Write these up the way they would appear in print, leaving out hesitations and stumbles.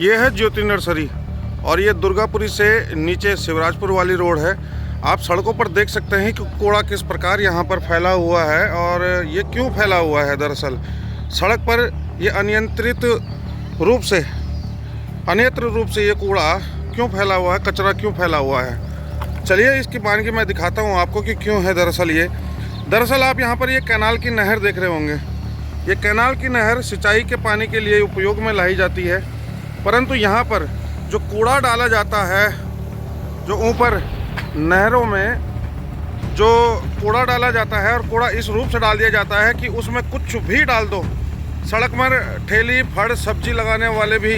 ये है ज्योति नर्सरी और ये दुर्गापुरी से नीचे शिवराजपुर वाली रोड है। आप सड़कों पर देख सकते हैं कि कूड़ा किस प्रकार यहाँ पर फैला हुआ है और ये क्यों फैला हुआ है। दरअसल सड़क पर ये अन्यत्र रूप से ये कूड़ा क्यों फैला हुआ है, कचरा क्यों फैला हुआ है। चलिए इसकी वानगी मैं दिखाता हूँ आपको कि क्यों है। दरअसल आप यहाँ पर ये कैनाल की नहर देख रहे होंगे। ये कैनाल की नहर सिंचाई के पानी के लिए उपयोग में लाई जाती है, परंतु यहाँ पर जो कूड़ा डाला जाता है, जो ऊपर नहरों में जो कूड़ा डाला जाता है, और कूड़ा इस रूप से डाल दिया जाता है कि उसमें कुछ भी डाल दो। सड़क पर ठेली फड़ सब्जी लगाने वाले भी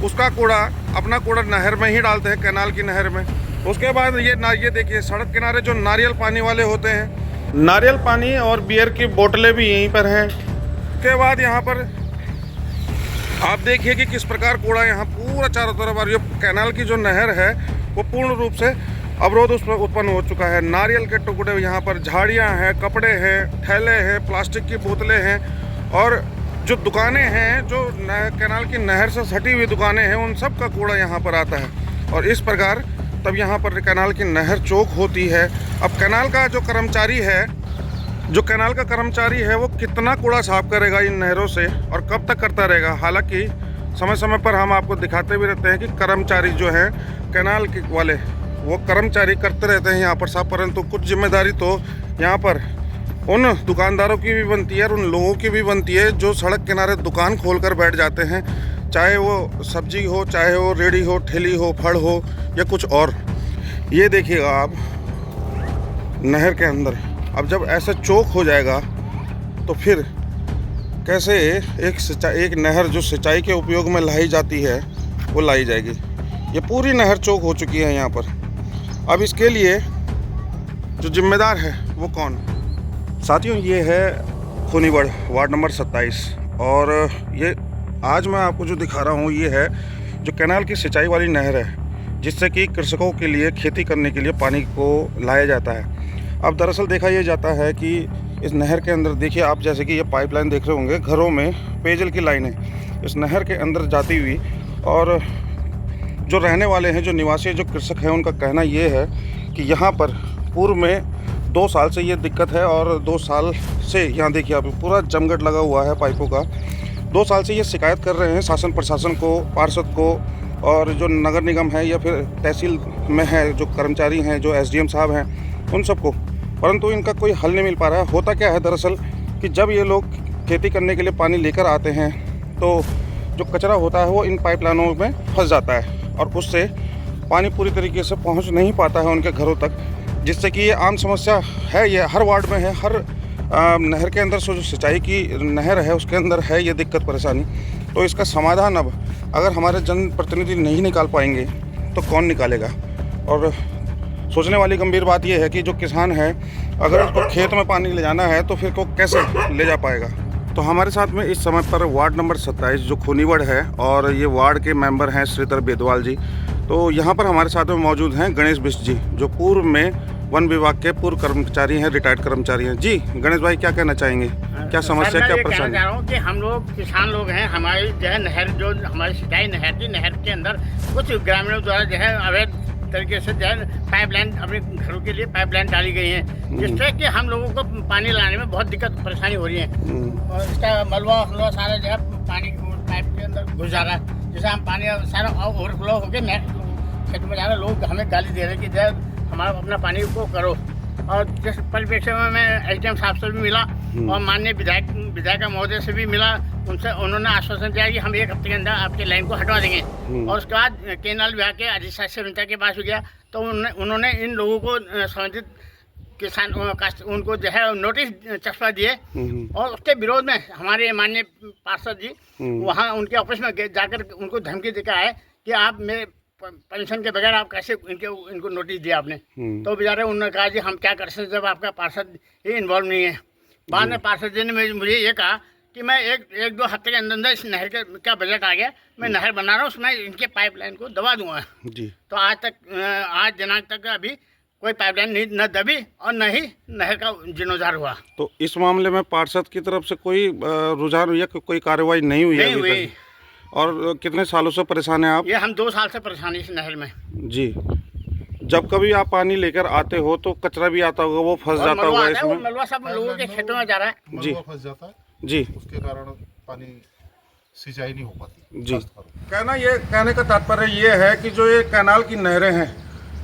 उसका कूड़ा, अपना कूड़ा नहर में ही डालते हैं, कैनाल की नहर में। उसके बाद ये देखिए सड़क किनारे जो नारियल पानी वाले होते हैं, नारियल पानी और बियर की बोतलें भी यहीं पर हैं। उसके बाद यहाँ पर आप देखिए कि किस प्रकार कूड़ा यहाँ पूरा चारों तरफ, और ये कैनाल की जो नहर है वो पूर्ण रूप से अवरोध उस पर उत्पन्न हो चुका है। नारियल के टुकड़े यहाँ पर, झाड़ियाँ हैं, कपड़े हैं, थैले हैं, प्लास्टिक की बोतलें हैं, और जो दुकानें हैं, जो कैनाल की नहर से सटी हुई दुकानें हैं, उन सब का कूड़ा यहाँ पर आता है। और इस प्रकार तब यहाँ पर कैनाल की नहर चौक होती है। अब कैनाल का जो कर्मचारी है वो कितना कूड़ा साफ करेगा इन नहरों से और कब तक करता रहेगा। हालांकि समय समय पर हम आपको दिखाते भी रहते हैं कि कर्मचारी जो हैं कैनाल के वाले, वो कर्मचारी करते रहते हैं यहाँ पर साफ, परंतु कुछ जिम्मेदारी तो यहाँ पर उन दुकानदारों की भी बनती है और उन लोगों की भी बनती है जो सड़क किनारे दुकान खोलकर बैठ जाते हैं, चाहे वो सब्जी हो, चाहे वो रेड़ी हो, ठेली हो, फल हो या कुछ और। ये देखिएगा आप नहर के अंदर, अब जब ऐसा चौक हो जाएगा तो फिर कैसे एक नहर जो सिंचाई के उपयोग में लाई जाती है वो लाई जाएगी। ये पूरी नहर चौक हो चुकी है यहाँ पर। अब इसके लिए जो जिम्मेदार है वो कौन? साथियों, ये है खूनीगढ़ वार्ड नंबर 27, और ये आज मैं आपको जो दिखा रहा हूँ ये है जो कैनाल की सिंचाई वाली नहर है, जिससे कि कृषकों के लिए खेती करने के लिए पानी को लाया जाता है। अब दरअसल देखा ये जाता है कि इस नहर के अंदर देखिए आप, जैसे कि ये पाइपलाइन देख रहे होंगे, घरों में पेयजल की लाइनें इस नहर के अंदर जाती हुई, और जो रहने वाले हैं, जो निवासी, जो कृषक हैं, उनका कहना ये है कि यहाँ पर पूर्व में 2 साल से ये दिक्कत है, और 2 साल से यहाँ देखिए आप पूरा जमघट लगा हुआ है पाइपों का। 2 साल से ये शिकायत कर रहे हैं शासन प्रशासन को, पार्षद को, और जो नगर निगम है या फिर तहसील में है जो कर्मचारी हैं, जो SDM साहब हैं, उन सबको, परंतु इनका कोई हल नहीं मिल पा रहा है। होता क्या है दरअसल कि जब ये लोग खेती करने के लिए पानी लेकर आते हैं तो जो कचरा होता है वो इन पाइपलाइनों में फंस जाता है, और उससे पानी पूरी तरीके से पहुंच नहीं पाता है उनके घरों तक, जिससे कि ये आम समस्या है। ये हर वार्ड में है, हर नहर के अंदर जो सिंचाई की नहर है उसके अंदर है ये दिक्कत परेशानी। तो इसका समाधान अब अगर हमारे जनप्रतिनिधि नहीं निकाल पाएंगे तो कौन निकालेगा? और सोचने वाली गंभीर बात यह है कि जो किसान है, अगर उसको खेत में पानी ले जाना है तो फिर को कैसे ले जा पाएगा। तो हमारे साथ में इस समय पर वार्ड नंबर 27 जो खूनीगढ़ है, और ये वार्ड के मेंबर हैं श्रीधर बेदवाल जी। तो यहाँ पर हमारे साथ में मौजूद हैं गणेश बिष्ट जी, जो पूर्व में वन विभाग के पूर्व कर्मचारी हैं, रिटायर्ड कर्मचारी हैं। जी गणेश भाई, क्या कहना चाहेंगे? क्या समस्या, क्या परेशानी? चाह रहा हूँ कि हम लोग किसान लोग हैं, हमारी जो है नहर, जो हमारी सिंचाई नहर थी, नहर के अंदर कुछ ग्रामीणों द्वारा जो है अवैध तरीके से जो है पाइपलाइन, अपने घरों के लिए पाइपलाइन डाली गई है, जिससे कि हम लोगों को पानी लाने में बहुत दिक्कत परेशानी हो रही है। और इसका मलबा सारा जो है पानी पाइप के अंदर घुस जा रहा है, जैसे हम पानी सारा ओवरफ्लो होकर खेत में जा रहा है। लोग हमें गाली दे रहे हैं कि जो है हमारा अपना पानी को करो। और जिस परिप्रेक्ष्य में मैं SDM साहब से भी मिला और माननीय विधायक महोदय से भी मिला, उन्होंने आश्वासन दिया कि हम 1 हफ्ते के अंदर आपके लाइन को हटवा देंगे। और उसके बाद कैनाल विभाग के अधिशासी अभियंता के पास हो गया, तो उन्होंने इन लोगों को संबंधित किसान उनको जो है नोटिस चस्पा दिए, और उसके विरोध में हमारे माननीय पार्षद जी वहाँ उनके ऑफिस में जाकर उनको धमकी देकर आए कि आप मेरे परमिशन के बगैर आप कैसे इनको नोटिस दिया आपने। तो बेचारे उन्होंने कहा जी हम क्या कर सकते जब आपका पार्षद ही इन्वॉल्व नहीं है। बाद में पार्षद जी ने मुझे ये कहा कि मैं एक 2 हफ्ते के अंदर इस नहर का बजट आ गया, मैं नहर बना रहा हूँ, उसमें इनके पाइपलाइन को दबा दूंगा जी। तो आज दिनांक तक अभी कोई पाइपलाइन न दबी और न ही नहर का जीर्णोद्धार हुआ। तो इस मामले में पार्षद की तरफ से कोई रुझान या कोई कार्रवाई नहीं हुई? और कितने सालों से परेशान हैं आप? ये हम 2 साल से परेशानी इस नहर में। जी, जब कभी आप पानी लेकर आते हो तो कचरा भी आता होगा, वो फंस जाता होगा इसमें? मलबा सब लोगों के खेतों में जा रहा है जी, फंस जाता है जी, उसके कारण पानी सिंचाई नहीं हो पाती। जी। कहने का तात्पर्य ये है कि जो ये कैनाल की नहरें हैं,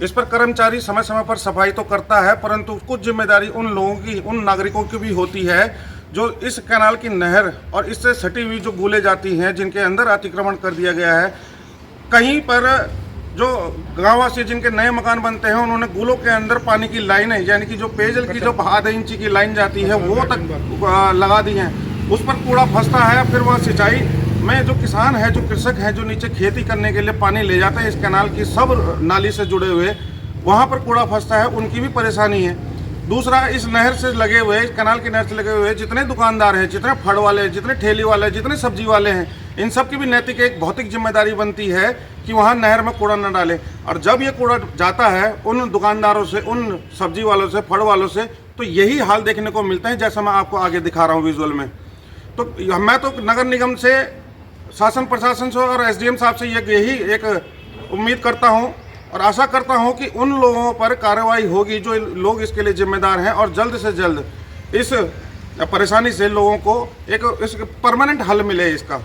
इस पर कर्मचारी समय समय पर सफाई तो करता है, परंतु कुछ जिम्मेदारी उन लोगों की, उन नागरिकों की भी होती है जो इस कैनाल की नहर और इससे सटी हुई जो गूले जाती हैं, जिनके अंदर अतिक्रमण कर दिया गया है। कहीं पर जो गांववासी जिनके नए मकान बनते हैं, उन्होंने गूलों के अंदर पानी की लाइनें, यानी कि जो पेयजल की जो आधे इंची की लाइन जाती है वो तक लगा दी हैं। उस पर कूड़ा फंसता है, फिर वह सिंचाई में जो किसान है, जो कृषक है, जो नीचे खेती करने के लिए पानी ले जाते हैं इस कैनाल की सब नाली से जुड़े हुए, वहाँ पर कूड़ा फंसता है, उनकी भी परेशानी है। दूसरा, इस नहर से लगे हुए, इस कैनाल की नहर से लगे हुए जितने दुकानदार हैं, जितने फड़ वाले हैं, जितने ठेली वाले हैं, जितने सब्जी वाले हैं, इन सब की भी नैतिक एक भौतिक जिम्मेदारी बनती है कि वहाँ नहर में कूड़ा न डालें। और जब ये कूड़ा जाता है उन दुकानदारों से, उन सब्जी वालों से, फड़ वालों से, तो यही हाल देखने को मिलता है जैसा मैं आपको आगे दिखा रहा हूँ विजुअल में। तो मैं तो नगर निगम से, शासन प्रशासन से और एसडीएम साहब से यही एक उम्मीद करता हूँ और आशा करता हूँ कि उन लोगों पर कार्रवाई होगी जो लोग इसके लिए जिम्मेदार हैं, और जल्द से जल्द इस परेशानी से लोगों को एक परमानेंट हल मिले इसका।